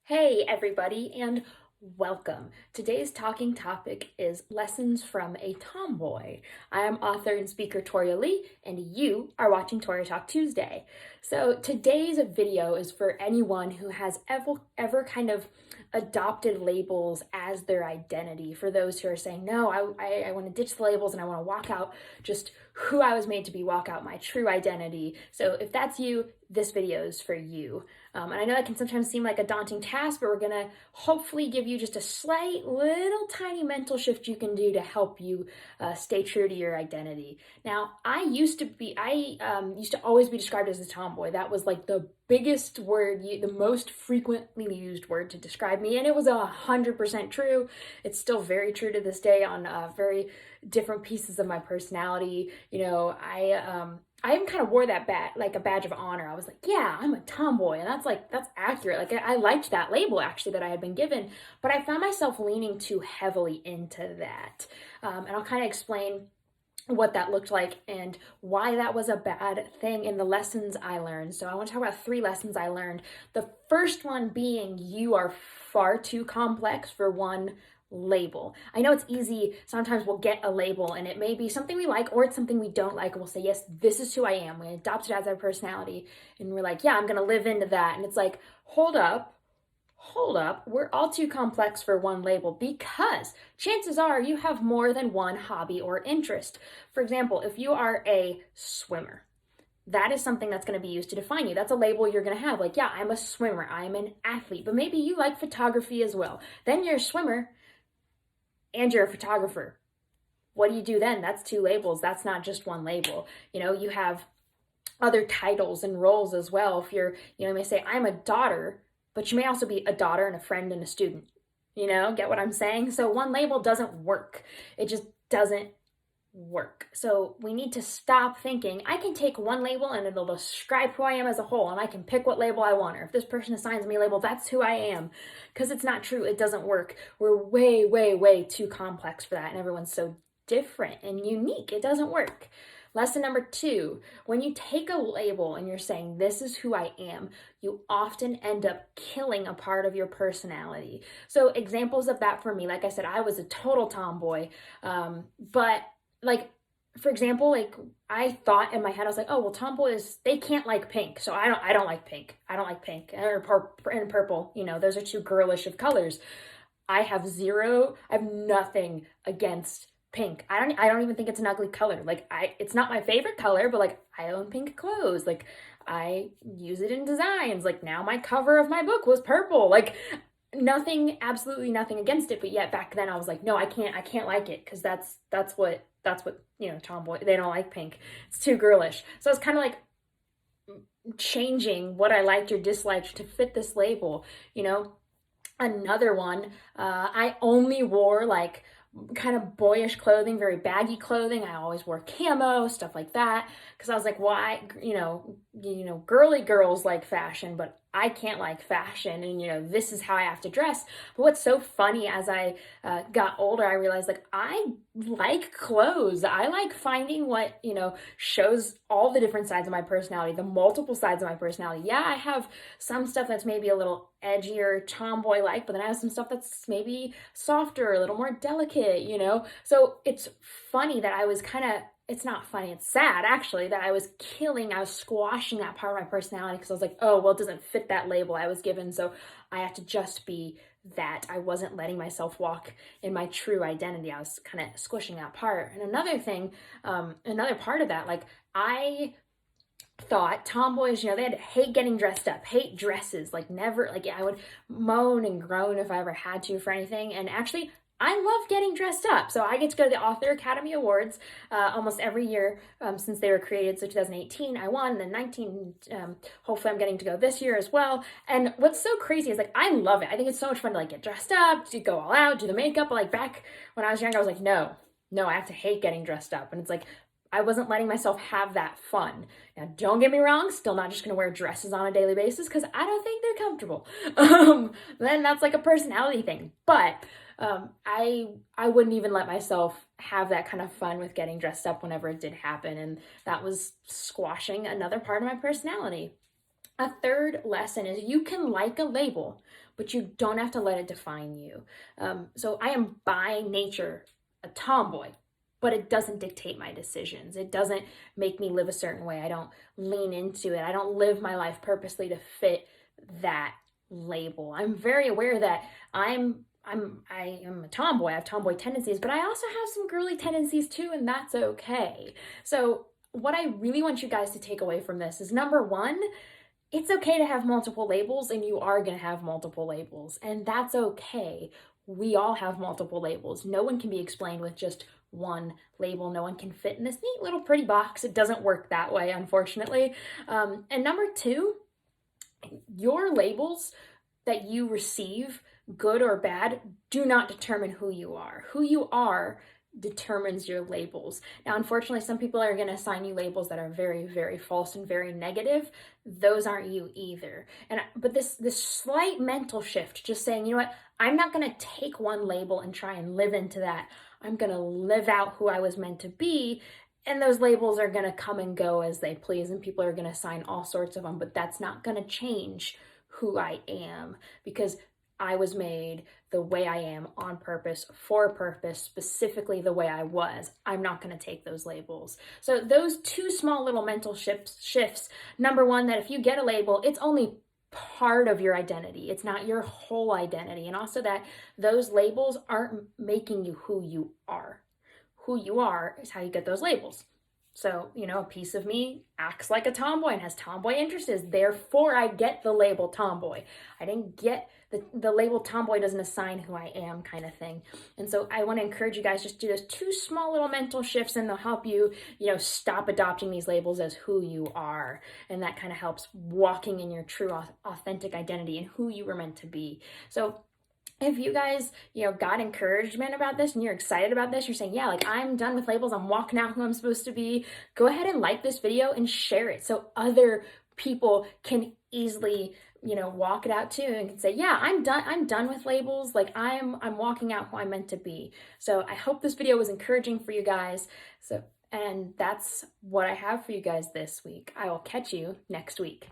Hey everybody, and welcome. Today's talking topic is lessons from a tomboy. I am author and speaker Toria Leigh, and you are watching Toria Talk Tuesday. So today's video is for anyone who has ever kind of adopted labels as their identity. For those who are saying, no, I want to ditch the labels and I want to walk out just who I was made to be, walk out my true identity. So if that's you, this video is for you. And I know that can sometimes seem like a daunting task, but we're gonna hopefully give you just a slight little tiny mental shift you can do to help you stay true to your identity. Now, I used to always be described as a tomboy. That was like the biggest word, the most frequently used word to describe me, and it was 100% true. It's still very true to this day on very different pieces of my personality. I even kind of wore that like a badge of honor. I was like, yeah, I'm a tomboy. And that's accurate. Like I liked that label actually that I had been given, but I found myself leaning too heavily into that. And I'll kind of explain what that looked like and why that was a bad thing in the lessons I learned. So I want to talk about 3 lessons I learned. The first one being you are far too complex for one label. I know it's easy. Sometimes we'll get a label and it may be something we like or it's something we don't like. And we'll say, yes, this is who I am. We adopt it as our personality. And we're like, yeah, I'm going to live into that. And it's like, hold up. We're all too complex for one label because chances are you have more than one hobby or interest. For example, if you are a swimmer, that is something that's going to be used to define you. That's a label you're going to have. Like, yeah, I'm a swimmer. I'm an athlete. But maybe you like photography as well. Then you're a swimmer and you're a photographer. What do you do then? That's 2 labels. That's not just one label. You have other titles and roles as well. If you're, you may say, I'm a daughter, but you may also be a daughter and a friend and a student. Get what I'm saying? So one label doesn't work. It just doesn't work. So we need to stop thinking, I can take one label and it'll describe who I am as a whole, and I can pick what label I want, or if this person assigns me a label, that's who I am. Because it's not true. It doesn't work. We're way, way, way too complex for that, and everyone's so different and unique. It doesn't work. Lesson number 2, when you take a label and you're saying, this is who I am, you often end up killing a part of your personality. So examples of that for me, like I said, I was a total tomboy, but like, for example, like I thought in my head, I was like, oh, well, tomboys, they can't like pink. So I don't like pink. I don't like pink and purple. Those are too girlish of colors. I have nothing against pink. I don't even think it's an ugly color. Like it's not my favorite color, but like I own pink clothes. Like I use it in designs. Like now my cover of my book was purple. Like absolutely nothing against it. But yet back then I was like, no, I can't like it because that's what tomboy, they don't like pink. It's too girlish. So it's kind of like changing what I liked or disliked to fit this label. Another one, I only wore like kind of boyish clothing, very baggy clothing. I always wore camo, stuff like that, because I was like, why, girly girls like fashion, but I can't like fashion, and this is how I have to dress. But what's so funny, as I got older, I realized like I like clothes. I like finding what shows all the different sides of my personality, the multiple sides of my personality. Yeah, I have some stuff that's maybe a little edgier, tomboy like, but then I have some stuff that's maybe softer, a little more delicate. So it's funny that I was it's not funny, it's sad actually, that I was squashing that part of my personality because I was like, oh, well, it doesn't fit that label I was given, so I have to just be that. I wasn't letting myself walk in my true identity. I was kind of squishing that part. And another thing, another part of that, like I thought tomboys, they had to hate getting dressed up, hate dresses, like never, like I would moan and groan if I ever had to for anything. And actually, I love getting dressed up. So I get to go to the Author Academy Awards almost every year since they were created. So 2018, I won. And then 19, hopefully I'm getting to go this year as well. And what's so crazy is like, I love it. I think it's so much fun to like get dressed up, to go all out, do the makeup. But like back when I was younger, I was like, no, I have to hate getting dressed up. And it's like, I wasn't letting myself have that fun. Now, don't get me wrong, still not just gonna wear dresses on a daily basis because I don't think they're comfortable. Then that's like a personality thing. But I wouldn't even let myself have that kind of fun with getting dressed up whenever it did happen. And that was squashing another part of my personality. A third lesson is you can like a label, but you don't have to let it define you. So I am by nature a tomboy, but it doesn't dictate my decisions. It doesn't make me live a certain way. I don't lean into it. I don't live my life purposely to fit that label. I'm very aware that I am a tomboy. I have tomboy tendencies, but I also have some girly tendencies too, and that's okay. So what I really want you guys to take away from this is, number one, it's okay to have multiple labels, and you are going to have multiple labels, and that's okay. We all have multiple labels. No one can be explained with just one label. No one can fit in this neat little pretty box. It doesn't work that way, unfortunately. And number two, your labels that you receive, good or bad, do not determine who you are. Who you are determines your labels. Now, unfortunately, some people are going to assign you labels that are very, very false and very negative. Those aren't you either. But this slight mental shift, just saying, you know what, I'm not going to take one label and try and live into that. I'm going to live out who I was meant to be. And those labels are going to come and go as they please, and people are going to assign all sorts of them, but that's not going to change who I am, because I was made the way I am on purpose, for a purpose, specifically the way I was. I'm not going to take those labels. So those two small little mental shifts. Number one, that if you get a label, it's only part of your identity. It's not your whole identity. And also that those labels aren't making you who you are. Who you are is how you get those labels. So, a piece of me acts like a tomboy and has tomboy interests. Therefore, I get the label tomboy. I didn't get the label tomboy doesn't assign who I am, kind of thing. And so I want to encourage you guys, just do those two small little mental shifts, and they'll help you, stop adopting these labels as who you are. And that kind of helps walking in your true, authentic identity and who you were meant to be. So if you guys, got encouragement about this and you're excited about this, you're saying, yeah, like, I'm done with labels, I'm walking out who I'm supposed to be, go ahead and like this video and share it so other people can easily, walk it out too, and can say, yeah, I'm done with labels. Like, I'm walking out who I'm meant to be. So I hope this video was encouraging for you guys. And that's what I have for you guys this week. I will catch you next week.